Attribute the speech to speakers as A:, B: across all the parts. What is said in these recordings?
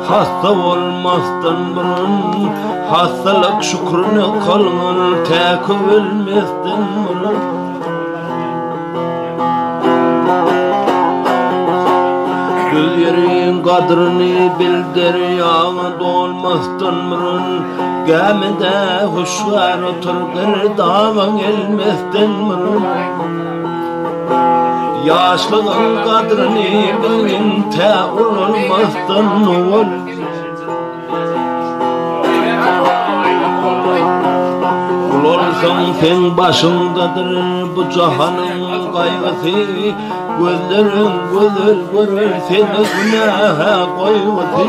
A: Hasta olmazdan burun hastalık şükrünü kılın tek ölmezden burun Göz yerin kadrini bildir yağı dolmazdan burun Gemide huşvar otur bir dağın elmezden burun Yaşlığın kadrini bilin te olmazdan ol Kul olsan sen başındadır bu cahanın kaygısı Gözlerin gözür görür seni günaha koygusu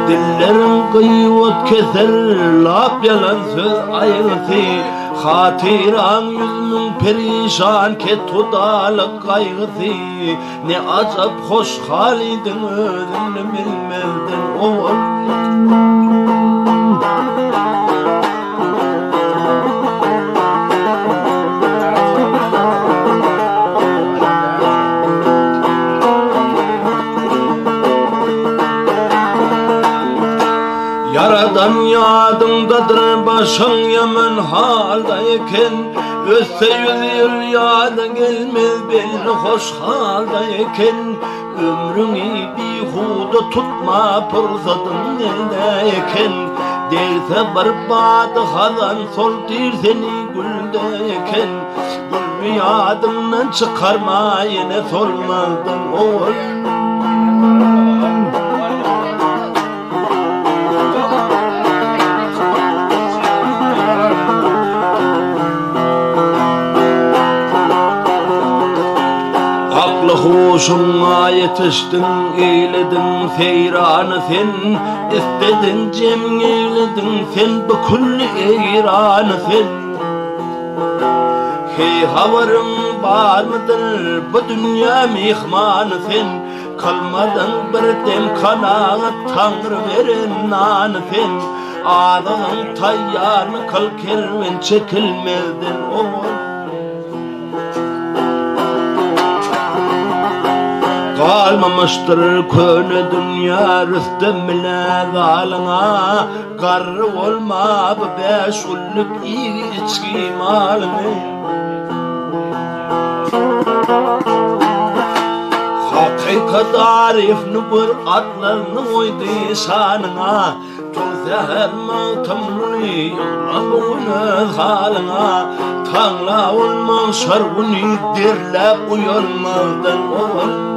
A: Dillerin kıyvat keser laf yalan söz aygısı Hatiran yüzümün perişan ketudalık kaygısı Ne acap hoş haliydin özünü bilmezdin oğul Yaradan yadındadır başın yaman haldayken Ötse 100 yıl yada gelmez belli hoş haldayken Ömrünü bihuda tutma fırsatın eldeyken Derse barbadı hazan soldur seni güldeyken Gülmü yadından çıkarma yine solmazdın oğul Hoşuna yetiştin, eyledin seyranı sen İstedin cem eyledin sen, bu kulli eyranı sen Hey havarın var mıdır, bu dünya mihmanı sen Kalmadan bir dem kanaat, Tanrı veren nanı sen Ağzının tayyarını kal kerven çekilmezdin oğul Kalmamıştır köne dünya rüstem bile zalına Karı olma bu 5 ulluk içki malını Hakikat arifni bir atlarını oydu şanına Çok zehir maltamını yılanını halına Tanla olma şargını dirlep uyanmazdan oğul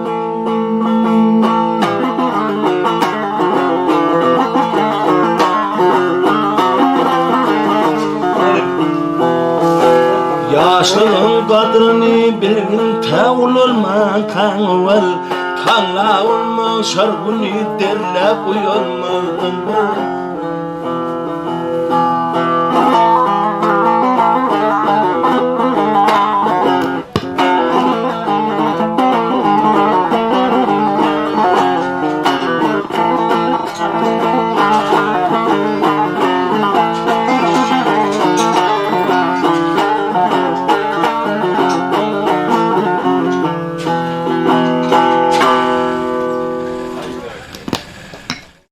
A: Yaşlığın kadrini bilgin tevul olma kanval Tanla olma şargını derlep uyanmadın